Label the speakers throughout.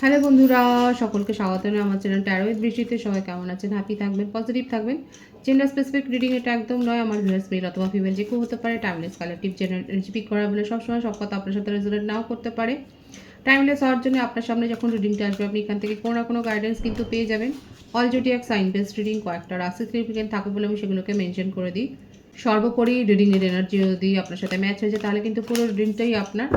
Speaker 1: Hello বন্ধুরা, সকলকে স্বাগত জানাই আমার চ্যানেল ট্যারো উইথ বৃষ্টিতে। সবাই কেমন আছেন? হ্যাপি থাকবেন, পজিটিভ থাকবেন। জেন্ডার স্পেসিফিক রিডিং এটা একদম নয়। আমার ভিউয়ার্স মেল অথবা ফিমেল যে কেউ হতে পারে। Timeless collective general energy pick করা বলে সবসময় সব কথা আপনার সাথে রেজোনেট নাও করতে পারে। টাইমলেস হওয়ার জন্য আপনার সামনে যখন রিডিংটা আসবে আপনি এখান থেকে কোনো না কোনো গাইডেন্স কিন্তু পেয়ে যাবেন। All zodiac sign based reading কয়েকটা রাশি সিগনিফিকেন্ট থাকে বলে আমি সেগুলোকে মেনশন করে দিই। সর্বোপরি রিডিংয়ের এনার্জি যদি আপনার সাথে ম্যাচ হয়েছে তাহলে কিন্তু পুরো রিডিংটাই আপনার।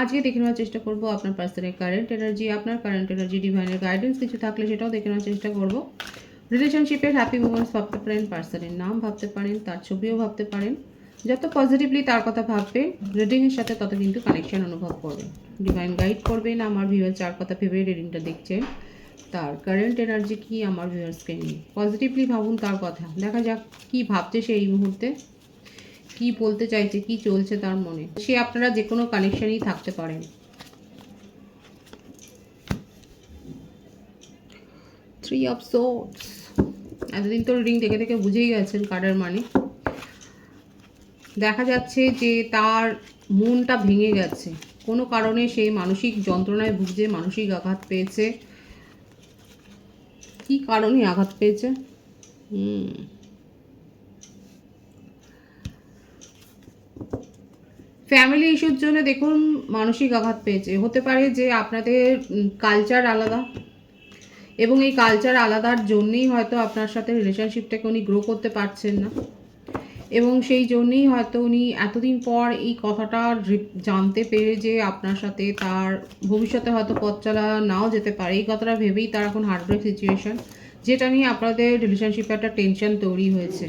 Speaker 1: আজকে দেখে নেওয়ার চেষ্টা করব আপনার পার্সনের কারেন্ট এনার্জি, আপনার কারেন্ট এনার্জি, ডিভাইনের গাইডেন্স কিছু থাকলে সেটাও দেখে নেওয়ার চেষ্টা করব। রিলেশনশিপের হ্যাপি মোমেন্টস ভাবতে পারেন, পার্সনের নাম ভাবতে পারেন, তার ছবিও ভাবতে পারেন। যত পজিটিভলি তার কথা ভাববেন রিডিংয়ের সাথে তত কিন্তু কানেকশন অনুভব করবেন। ডিভাইন গাইড করবেন আমার ভিউয়ার যার কথা ভেবে রিডিংটা দেখছেন, তার কারেন্ট এনার্জি কি আমার ভিউয়ার্সকে নিয়ে। পজিটিভলি ভাবুন তার কথা, দেখা যাক কি ভাবছে সে এই মুহূর্তে, কি বলতে চাইছে, কি চলছে তার মনে। সে আপনারা যে কোনো কানেকশনেই থাকতে পারেন। 3 অফ সোর্ডস। এতদিন তো রিডিং দেখে দেখে বুঝেই গেছেন কার্ডের মানে। দেখা যাচ্ছে যে তার মনটা ভেঙে গেছে কোনো কারণে, সে মানসিক যন্ত্রণায় ভুগছে, মানসিক আঘাত পেয়েছে। কি কারণে আঘাত পেয়েছে? ফ্যামিলি ইস্যুর জন্য দেখুন মানসিক আঘাত পেয়েছে। হতে পারে যে আপনাদের কালচার আলাদা, এবং এই কালচার আলাদার জন্যেই হয়তো আপনার সাথে রিলেশনশিপটাকে উনি গ্রো করতে পারছেন না, এবং সেই জন্যেই হয়তো উনি এতদিন পর এই কথাটা জানতে পেরে যে আপনার সাথে তার ভবিষ্যতে হয়তো পথ চলা নাও যেতে পারে, এই কথাটা ভেবেই তার এখন হার্টব্রেক সিচুয়েশন, যেটা নিয়ে আপনাদের রিলেশনশিপে একটা টেনশন তৈরি হয়েছে।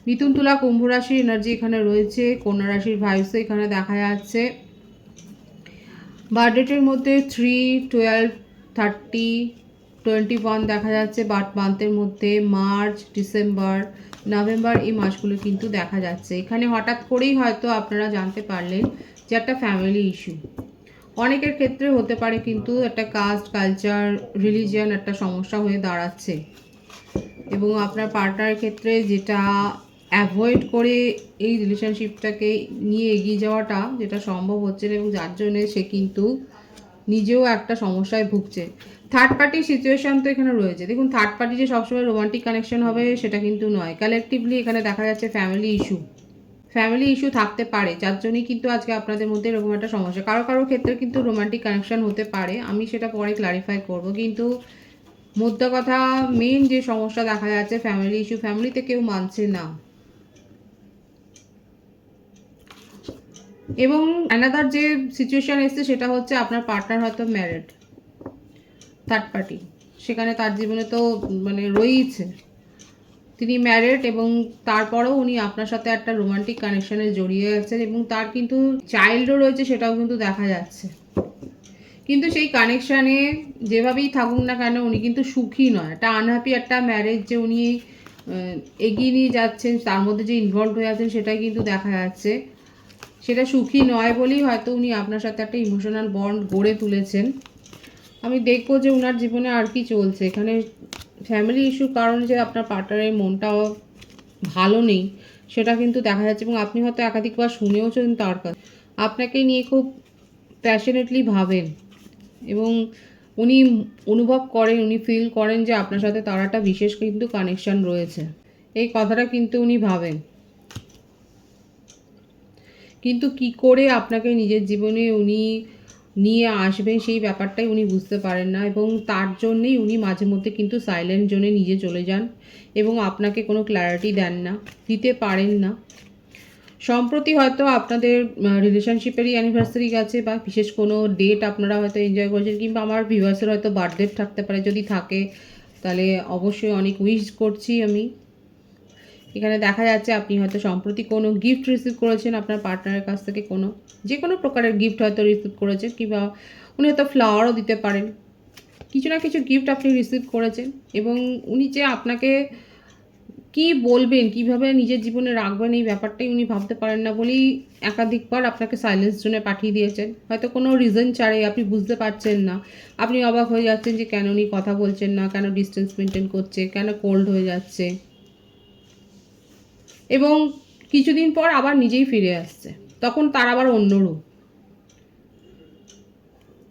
Speaker 1: মিথুন, তুলা, কুম্ভ রাশির এনার্জি এখানে রয়েছে, কন্যা রাশির ভাইবসও এখানে দেখা যাচ্ছে। বার্থডেটের মধ্যে 3, 12, 30, 21 দেখা যাচ্ছে। বাট মান্থের মধ্যে মার্চ, ডিসেম্বর, নভেম্বর এই মাসগুলো কিন্তু দেখা যাচ্ছে। এখানে হঠাৎ করেই হয়তো আপনারা জানতে পারলেন যে একটা ফ্যামিলি ইস্যু অনেকের ক্ষেত্রে হতে পারে, কিন্তু একটা কাস্ট, কালচার, রিলিজিয়ান একটা সমস্যা হয়ে দাঁড়াচ্ছে, এবং আপনার পার্টনারের ক্ষেত্রে যেটা অ্যাভয়েড করে এই রিলেশনশিপটাকে নিয়ে এগিয়ে যাওয়াটা যেটা সম্ভব হচ্ছে না, এবং যার জন্যে সে কিন্তু নিজেও একটা সমস্যায় ভুগছে। থার্ড পার্টি সিচুয়েশান তো এখানে রয়েছে। দেখুন, থার্ড পার্টি যে সবসময় রোমান্টিক কানেকশন হবে সেটা কিন্তু নয়। কালেকটিভলি এখানে দেখা যাচ্ছে ফ্যামিলি ইস্যু, ফ্যামিলি ইস্যু থাকতে পারে, যার জন্যই কিন্তু আজকে আপনাদের মধ্যে এরকম একটা সমস্যা। কারো কারো ক্ষেত্রে কিন্তু রোমান্টিক কানেকশন হতে পারে, আমি সেটা পরে ক্লারিফাই করব। কিন্তু মোদ্দা কথা, মেন যে সমস্যা দেখা যাচ্ছে ফ্যামিলি ইস্যু, ফ্যামিলিতে কেউ মানছে না। এবং অ্যানাদার যে সিচুয়েশান এসছে সেটা হচ্ছে আপনার পার্টনার হয়তো ম্যারিড, থার্ড পার্টি সেখানে তার জীবনে তো মানে রয়েইছে, তিনি ম্যারিড, এবং তারপরেও উনি আপনার সাথে একটা রোমান্টিক কানেকশানে জড়িয়ে আছেন, এবং তার কিন্তু চাইল্ডও রয়েছে, সেটাও কিন্তু দেখা যাচ্ছে। কিন্তু সেই কানেকশানে যেভাবেই থাকুক না কেন উনি কিন্তু সুখী নয়। একটা আনহ্যাপি একটা ম্যারেজ যে উনি এগিয়ে নিয়ে যাচ্ছেন, তার মধ্যে যে ইনভলভ হয়ে আছেন সেটাই কিন্তু দেখা যাচ্ছে। সেটা সুখী নয় বলেই হয়তো উনি আপনার সাথে একটা ইমোশনাল বন্ড গড়ে তুলেছেন। আমি দেখবো যে ওনার জীবনে আর কি চলছে। এখানে ফ্যামিলি ইস্যুর কারণে যে আপনার পার্টনারের মনটাও ভালো নেই সেটা কিন্তু দেখা যাচ্ছে, এবং আপনি হয়তো একাধিকবার শুনেওছেন তার কাছে আপনাকে নিয়ে খুব প্যাশনেটলি ভাবেন, এবং উনি অনুভব করেন, উনি ফিল করেন যে আপনার সাথে তার একটা বিশেষ কিন্তু কানেকশান রয়েছে, এই কথাটা কিন্তু উনি ভাবেন। কিন্তু কি করে আপনাকে নিজের জীবনে উনি নিয়ে আসবেন সেই ব্যাপারটাই উনি বুঝতে পারেন না, এবং তার জন্যেই উনি মাঝে মধ্যে কিন্তু সাইলেন্ট জোনে নিজে চলে যান, এবং আপনাকে কোনো ক্ল্যারিটি দেন না, দিতে পারেন না। সম্প্রতি হয়তো আপনাদের রিলেশনশিপেরই অ্যানিভার্সারি গেছে, বা বিশেষ কোনো ডেট আপনারা হয়তো এনজয় করেছেন, কিংবা আমার ভিউয়ার্সের হয়তো বার্থডে থাকতে পারে। যদি থাকে তাহলে অবশ্যই অনেক উইশ করছি আমি। এখানে দেখা যাচ্ছে আপনি হয়তো সম্প্রতি কোনো গিফট রিসিভ করেছেন আপনার পার্টনারের কাছ থেকে, কোনো যে কোনো প্রকারের গিফট হয়তো রিসিভ করেছেন, কিংবা উনি হয়তো ফ্লাওয়ারও দিতে পারেন। কিছু না কিছু গিফট আপনি রিসিভ করেছেন, এবং উনি যে আপনাকে কি বলবেন, কিভাবে নিজের জীবনে রাখবেন এই ব্যাপারটাই উনি ভাবতে পারেন না বলেই একাধিকবার আপনাকে সাইলেন্স জোনে পাঠিয়ে দিয়েছেন। হয়তো কোনো রিজন ছাড়াই, আপনি বুঝতে পারছেন না, আপনি অবাক হয়ে যাচ্ছেন যে কেন উনি কথা বলছেন না, কেন ডিস্টেন্স মেনটেন করছে, কেন কোল্ড হয়ে যাচ্ছে, এবং কিছুদিন পর আবার নিজেই ফিরে আসছে, তখন তার আবার অন্য রূপ।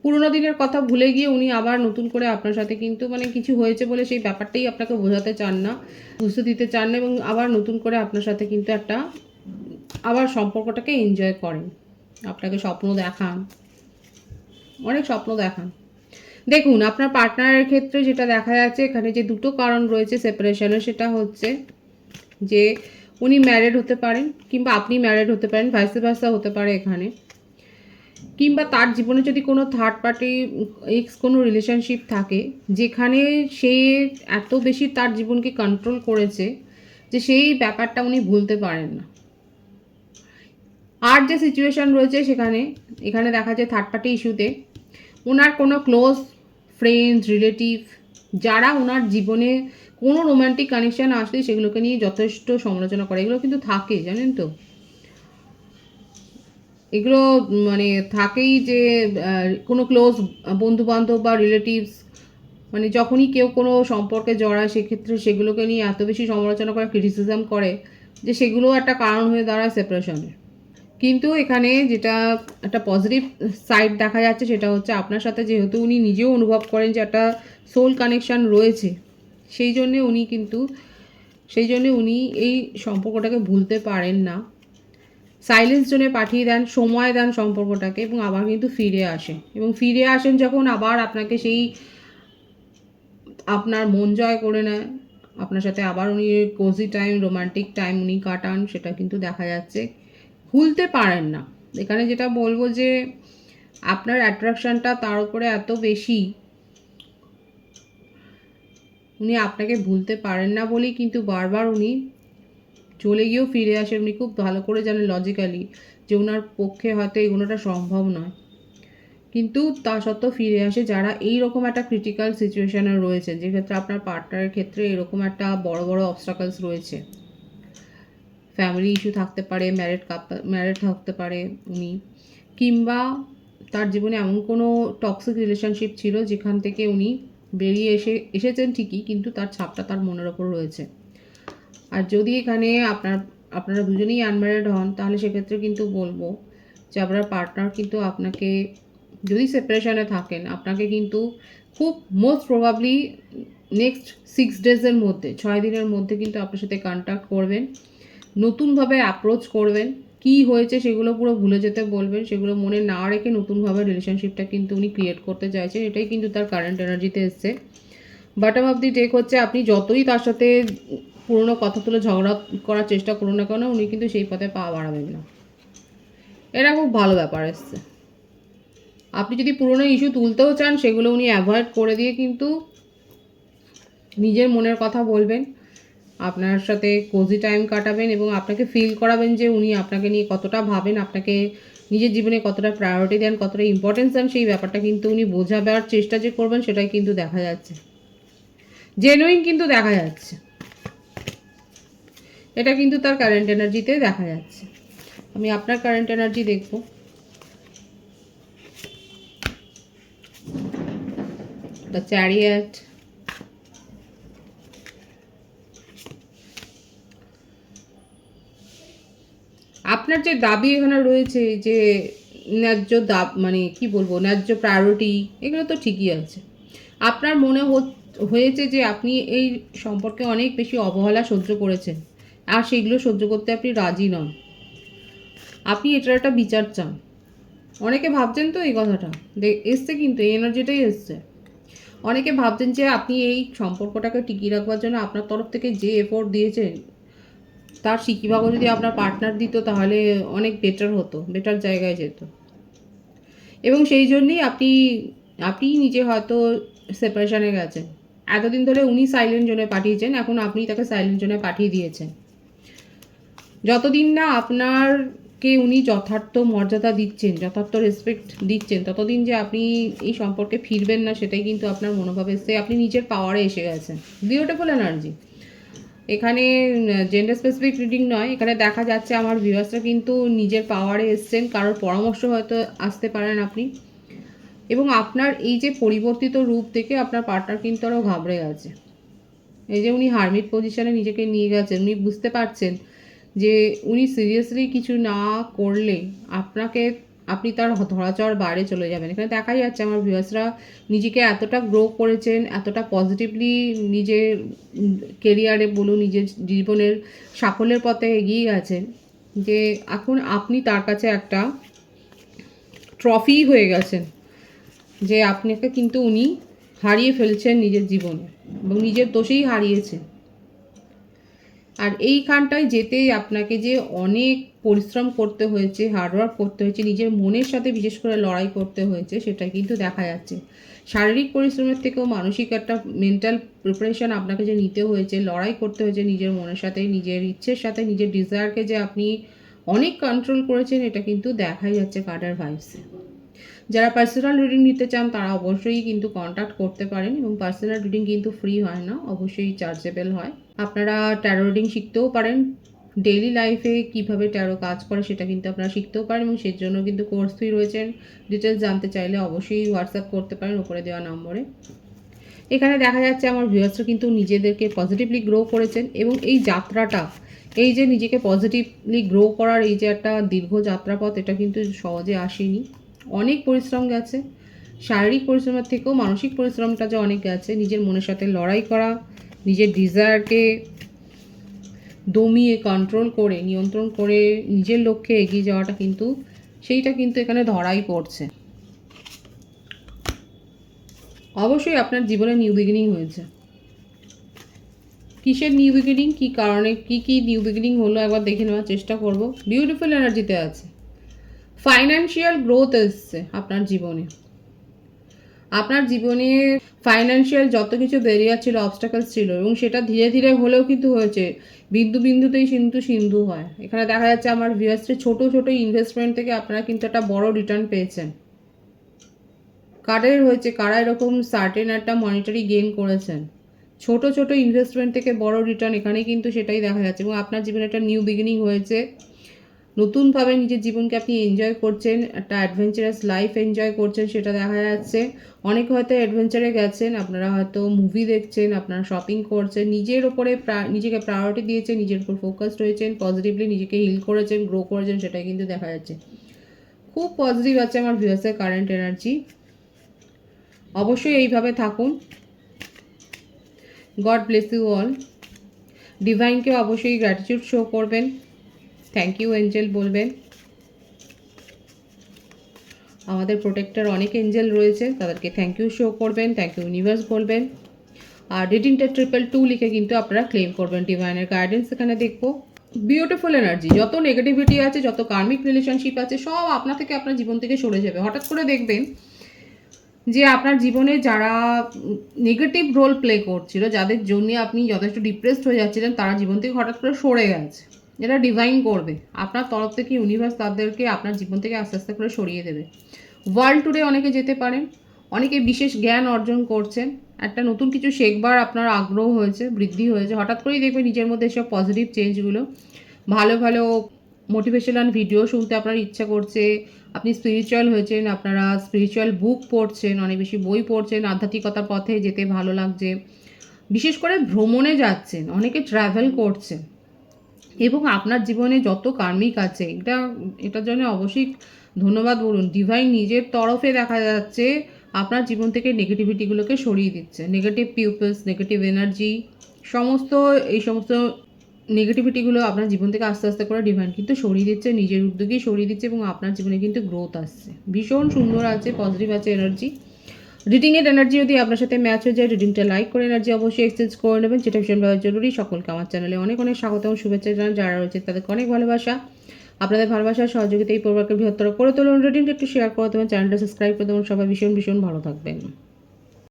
Speaker 1: পুরোনো দিনের কথা ভুলে গিয়ে উনি আবার নতুন করে আপনার সাথে কিন্তু মানে কিছু হয়েছে বলে সেই ব্যাপারটাই আপনাকে বোঝাতে চান না, বুঝতে দিতে চান না, এবং আবার নতুন করে আপনার সাথে কিন্তু একটা আবার সম্পর্কটাকে এনজয় করেন, আপনাকে স্বপ্ন দেখান, অনেক স্বপ্ন দেখান। দেখুন আপনার পার্টনারের ক্ষেত্রে যেটা দেখা যাচ্ছে এখানে যে দুটো কারণ রয়েছে সেপারেশনের, সেটা হচ্ছে যে উনি ম্যারিড হতে পারেন কিংবা আপনি ম্যারিড হতে পারেন, ভাইস ভার্সা হতে পারে এখানে, কিংবা তার জীবনে যদি কোনো থার্ড পার্টি এক্স কোনো রিলেশনশিপ থাকে যেখানে সে এত বেশি তার জীবনকে কন্ট্রোল করেছে যে সেই ব্যাপারটা উনি ভুলতে পারেন না। আর যে সিচুয়েশান রয়েছে সেখানে এখানে দেখা যায় থার্ড পার্টি ইস্যুতে ওনার কোনো ক্লোজ ফ্রেন্ডস রিলেটিভ যারা ওনার জীবনে কোনো রোম্যান্টিক কানেকশান আসলে সেগুলোকে নিয়ে যথেষ্ট সমালোচনা করে, এগুলো কিন্তু থাকে জানেন তো, এগুলো মানে থাকেই যে কোনো ক্লোজ বন্ধুবান্ধব বা রিলেটিভস মানে যখনই কেউ কোনো সম্পর্কে জড়ায় সেক্ষেত্রে সেগুলোকে নিয়ে এত বেশি সমালোচনা করে, ক্রিটিসিজম করে যে সেগুলো একটা কারণ হয়ে দাঁড়ায় সেপারেশনের। কিন্তু এখানে যেটা একটা পজিটিভ সাইড দেখা যাচ্ছে সেটা হচ্ছে আপনার সাথে যেহেতু উনি নিজেও অনুভব করেন যে একটা সোল কানেকশান রয়েছে, সেই জন্যে উনি এই সম্পর্কটাকে ভুলতে পারেন না। সাইলেন্স জোনে পাঠিয়ে দেন, সময় দেন সম্পর্কটাকে, এবং আবার কিন্তু ফিরে আসেন, এবং ফিরে আসেন যখন আবার আপনাকে সেই আপনার মন জয় করে নেয়, আপনার সাথে আবার উনি কোজি টাইম রোমান্টিক টাইম উনি কাটান, সেটা কিন্তু দেখা যাচ্ছে। ভুলতে পারেন না, এখানে যেটা বলবো যে আপনার অ্যাট্রাকশানটা তার উপরে এত বেশি, উনি আপনাকে ভুলতে পারেন না বলেই কিন্তু বারবার উনি চলে গিয়েও ফিরে আসেন। উনি খুব ভালো করে জানেন লজিক্যালি যে ওনার পক্ষে হয়তো এগোনোটা সম্ভব নয়, কিন্তু তা সত্ত্বেও ফিরে আসে যারা এই রকম একটা ক্রিটিক্যাল সিচুয়েশানে রয়েছে, যেক্ষেত্রে আপনার পার্টনারের ক্ষেত্রে এরকম একটা বড় বড় অবস্টাকলস রয়েছে, ফ্যামিলি ইস্যু থাকতে পারে, ম্যারিড থাকতে পারে উনি, কিংবা তার জীবনে এমন কোনো টক্সিক রিলেশনশিপ ছিল যেখান থেকে উনি বেরিয়ে এসেছেন ঠিকই, কিন্তু তার ছাপটা তার মনের ওপর রয়েছে। আর যদি এখানে আপনারা দুজনেই আনম্যারিড হন তাহলে সেক্ষেত্রে কিন্তু বলবো যে আপনার পার্টনার কিন্তু আপনাকে, যদি সেপারেশনে থাকেন, আপনাকে কিন্তু খুব মোস্ট প্রবাবলি নেক্সট 6 ডেজের মধ্যে 6 দিনের মধ্যে কিন্তু আপনার সাথে কন্ট্যাক্ট করবেন, নতুনভাবে অ্যাপ্রোচ করবেন, কি হয়েছে সেগুলো পুরো ভুলে যেতে বলবেন, সেগুলো মনে না রেখে নতুনভাবে রিলেশনশিপটা কিন্তু উনি ক্রিয়েট করতে চাইছেন, এটাই কিন্তু তার কারেন্ট এনার্জিতে এসছে। বটম অফ দি টেক হচ্ছে আপনি যতই তার সাথে পুরনো কথা তুলে ঝগড়া করার চেষ্টা করুন না কেন, উনি কিন্তু সেই পথে পা বাড়াবেন না। এটা খুব ভালো ব্যাপার এসছে। আপনি যদি পুরনো ইস্যু তুলতেও চান সেগুলো উনি অ্যাভয়েড করে দিয়ে কিন্তু নিজের মনের কথা বলবেন, আপনার সাথে কোজি টাইম কাটাবেন, এবং আপনাকে ফিল করাবেন যে উনি আপনাকে নিয়ে কতটা ভাবেন, আপনাকে নিজের জীবনে কতটা প্রায়োরিটি দেন, কতটা ইম্পর্টেন্স দেন, সেই ব্যাপারটা কিন্তু উনি বোঝাবার চেষ্টা যে করবেন সেটাই কিন্তু দেখা যাচ্ছে, জেনুইন কিন্তু দেখা যাচ্ছে। এটা কিন্তু তার কারেন্ট এনার্জিতে দেখা যাচ্ছে। আমি আপনার কারেন্ট এনার্জি দেখব। দ্য চ্যারিয়েট, আপনার যে দাবি এখানে রয়েছে যে ন্যায্য মানে কি বলবো, ন্যায্য প্রায়োরিটি, এগুলো তো ঠিকই আছে। আপনার মনে হয়েছে যে আপনি এই সম্পর্কে অনেক বেশি অবহেলা সহ্য করেছেন, আর সেগুলো সহ্য করতে আপনি রাজি নন, আপনি এটার একটা বিচার চান। অনেকে ভাবছেন তো এই কথাটা এসছে, কিন্তু এই এনার্জিটাই এসছে। অনেকে ভাবছেন যে আপনি এই সম্পর্কটাকে টিকিয়ে রাখবার জন্য আপনার তরফ থেকে যে এফোর্ট দিয়েছেন তার সিকিভাগও যদি আপনার পার্টনার দিত তাহলে অনেক বেটার হতো, বেটার জায়গায় যেত, এবং সেই জন্যই আপনি নিজে হয়তো সেপারেশনে গেছেন। এতদিন ধরে উনি সাইলেন্ট জোনে পাঠিয়েছেন, এখন আপনি তাকে সাইলেন্ট জোনে পাঠিয়ে দিয়েছেন। যতদিন না আপনারকে উনি যথার্থ মর্যাদা দিচ্ছেন, যথার্থ রেসপেক্ট দিচ্ছেন, ততদিন যে আপনি এই সম্পর্কে ফিরবেন না সেটাই কিন্তু আপনার মনোভাব এসছে। আপনি নিজের পাওয়ারে এসে গেছেন। Beautiful energy. এখানে জেন্ডার স্পেসিফিক রিডিং নয়, এখানে দেখা যাচ্ছে আমার ভিউয়ার্সরা কিন্তু নিজের পাওয়ারে এসছেন, কারোর পরামর্শ হয়তো আসতে পারেন আপনি, এবং আপনার এই যে পরিবর্তিত রূপ দেখে আপনার পার্টনার কিন্তু আরও ঘাবড়ে গেছে। এই যে উনি হারমিট পজিশনে নিজেকে নিয়ে গেছেন, উনি বুঝতে পারছেন যে উনি সিরিয়াসলি কিছু না করলে আপনি তার ধরাচড় বাইরে চলে যাবেন। এখানে দেখাই যাচ্ছে আমার ভিউয়ার্সরা নিজেকে এতটা গ্রো করেছেন, এতটা পজিটিভলি নিজের কেরিয়ারে বলুন, নিজের জীবনের সাফল্যের পথে এগিয়ে গেছেন, যে এখন আপনি তার কাছে একটা ট্রফি হয়ে গেছেন, যে আপনাকে কিন্তু উনি হারিয়ে ফেলছেন নিজের জীবনে এবং নিজের দোষেই হারিয়েছেন। আর এইখানটায় যেতেই আপনাকে যে অনেক পরিশ্রম করতে হয়েছে, হার্ডওয়ার্ক করতে হয়েছে, নিজের মনের সাথে বিশেষ করে লড়াই করতে হয়েছে, সেটা কিন্তু দেখা যাচ্ছে। শারীরিক পরিশ্রমের থেকেও মানসিক একটা মেন্টাল প্রিপারেশন আপনাকে যে নিতে হয়েছে, লড়াই করতে হয়েছে নিজের মনের সাথে, নিজের ইচ্ছের সাথে, নিজের ডিজায়ারকে যে আপনি অনেক কন্ট্রোল করেছেন, এটা কিন্তু দেখাই যাচ্ছে কার্ডের ভাইবসে। যারা পার্সোনাল রিডিং নিতে চান তারা অবশ্যই কিন্তু কন্ট্যাক্ট করতে পারেন, এবং পার্সোনাল রিডিং কিন্তু ফ্রি হয় না, অবশ্যই চার্জেবল হয়। আপনারা ট্যারো রিডিং শিখতেও পারেন, ডেইলি লাইফে কিভাবে ট্যারো কাজ করে সেটা কিন্তু আপনারা শিখতেও পারেন, এবং সেই জন্য কিন্তু কোর্স ফি রয়েছেন। ডিটেলস জানতে চাইলে অবশ্যই হোয়াটসঅ্যাপ করতে পারেন উপরে দেওয়া নম্বরে। এখানে দেখা যাচ্ছে আমার ভিউয়ার্সরা কিন্তু নিজেদেরকে পজিটিভলি গ্রো করেছেন, এবং এই যাত্রাটা, এই যে নিজেকে পজিটিভলি গ্রো করার এই যে একটা দীর্ঘ যাত্রাপথ, এটা কিন্তু সহজে আসেনি, অনেক পরিশ্রম গেছে। শারীরিক পরিশ্রমের থেকেও মানসিক পরিশ্রমটা যে অনেক গেছে, নিজের মনের সাথে লড়াই করা, নিজের ডিজায়ারকে দমিয়ে কন্ট্রোল করে, নিয়ন্ত্রণ করে নিজের লক্ষ্যে এগিয়ে যাওয়াটা কিন্তু, সেইটা কিন্তু এখানে ধরাই পড়ছে। অবশ্যই আপনার জীবনে নিউ বিগিনিং হয়েছে। কিসের নিউ বিগিনিং, কী কারণে, কী নিউ বিগিনিং হলো একবার দেখে নেওয়ার চেষ্টা করব। বিউটিফুল এনার্জিতে আছে, ফাইন্যান্সিয়াল গ্রোথ এসছে আপনার জীবনে। আপনার জীবনে ফাইন্যান্সিয়াল যত কিছু ব্যারিয়ার ছিল, অবস্টাকলস ছিল, এবং সেটা ধীরে ধীরে হলেও কিন্তু হয়েছে। বিন্দু বিন্দুতেই কিন্তু সিন্ধু হয়। এখানে দেখা যাচ্ছে আমার ভিউয়ার্সের ছোট ছোট ইনভেস্টমেন্ট থেকে আপনারা কিন্তু একটা বড় রিটার্ন পেয়েছেন। কাদের হয়েছে, কারা এরকম সার্টেন একটা মনিটারি গেইন করেছেন, ছোট ছোট ইনভেস্টমেন্ট থেকে বড় রিটার্ন, এখানে কিন্তু সেটাই দেখা যাচ্ছে। এবং আপনার জীবনে একটা নিউ বিগিনিং হয়েছে, নতুনভাবে নিজের জীবনকে আপনি এনজয় করছেন, একটা অ্যাডভেঞ্চারাস লাইফ এনজয় করছেন, সেটা দেখা যাচ্ছে। অনেকে হয়তো অ্যাডভেঞ্চারে গেছেন, আপনারা হয়তো মুভি দেখছেন, আপনারা শপিং করছেন, নিজের ওপরে নিজেকে প্রায়োরিটি দিয়েছেন, নিজের উপর ফোকাসড হয়েছেন, পজিটিভলি নিজেকে হিল করেছেন, গ্রো করেছেন, সেটাই কিন্তু দেখা যাচ্ছে। খুব পজিটিভ আছে আমার ভিউয়ার্সের কারেন্ট এনার্জি। অবশ্যই এইভাবে থাকুন। God bless you all. ডিভাইনকে অবশ্যই গ্র্যাটিটিউড শো করবেন, থ্যাংক ইউ এঞ্জেল বলবেন। আমাদের প্রোটেক্টর অনেক এঞ্জেল রয়েছে, তাদেরকে থ্যাংক ইউ শো করবেন, থ্যাংক ইউ ইউনিভার্স বলবেন। আর রিডিংটা 222 লিখে কিন্তু আপনারা ক্লেম করবেন। ডিভাইনের গাইডেন্স এখানে দেখবো। বিউটিফুল এনার্জি, যত নেগেটিভিটি আছে, যত কার্মিক রিলেশনশিপ আছে, সব আপনার থেকে, আপনার জীবন থেকে সরে যাবে। হঠাৎ করে দেখবেন যে আপনার জীবনে যারা নেগেটিভ রোল প্লে করছিল, যাদের জন্য আপনি যথেষ্ট ডিপ্রেসড হয়ে যাচ্ছিলেন, তারা জীবন থেকে হঠাৎ করে সরে গেছে। এটা ডিভাইন করবে আপনার তরফ থেকে, ইউনিভার্স তাদেরকে আপনার জীবন থেকে আস্তে আস্তে করে সরিয়ে দেবে। ওয়ার্ল্ড ট্যুরে অনেকে যেতে পারেন, অনেকে বিশেষ জ্ঞান অর্জন করছেন, একটা নতুন কিছু শেখবার আপনার আগ্রহ হয়েছে, বৃদ্ধি হয়েছে। হঠাৎ করেই দেখবে নিজের মধ্যে এসব পজিটিভ চেঞ্জগুলো, ভালো ভালো মোটিভেশনাল ভিডিও শুনতে আপনার ইচ্ছা করছে, আপনি স্পিরিচুয়াল হয়েছেন, আপনারা স্পিরিচুয়াল বুক পড়ছেন, অনেক বেশি বই পড়ছেন, আধ্যাত্মিকতার পথে যেতে ভালো লাগছে, বিশেষ করে ভ্রমণে যাচ্ছেন, অনেকে ট্রাভেল করছেন, এবং আপনার জীবনে যত কার্মিক আছে, এটার জন্য অবশ্যই ধন্যবাদ বলুন। ডিভাইন নিজের তরফে দেখা যাচ্ছে আপনার জীবন থেকে নেগেটিভিটিগুলোকে সরিয়ে দিচ্ছে। নেগেটিভ পিপলস, নেগেটিভ এনার্জি, এই সমস্ত নেগেটিভিটিগুলো আপনার জীবন থেকে আস্তে আস্তে করে ডিভাইন কিন্তু সরিয়ে দিচ্ছে, নিজের উদ্যোগেই সরিয়ে দিচ্ছে, এবং আপনার জীবনে কিন্তু গ্রোথ আসছে। ভীষণ সুন্দর আছে, পজিটিভ আছে এনার্জি। রিডিংয়ের এনার্জি যদি আপনার সাথে ম্যাচ হয়ে যায়, রিডিংটা লাইক করে এনার্জি অবশ্যই এক্সচেঞ্জ করে নেবেন, যেটা ভীষণভাবে জরুরি। সকলকে আমার চ্যানেলে অনেক অনেক স্বাগত এবং শুভেচ্ছা জানান। যারা রয়েছে তাদেরকে অনেক ভালোবাসা। আপনাদের ভালোবাসার সহযোগিতা এই পরিবারকে বৃহত্তর করে তুলুন। রিডিংটা একটু শেয়ার করে দেবেন, চ্যানেলটা সাবস্ক্রাইব করে দেবেন। সবাই ভীষণ ভীষণ ভালো থাকবেন।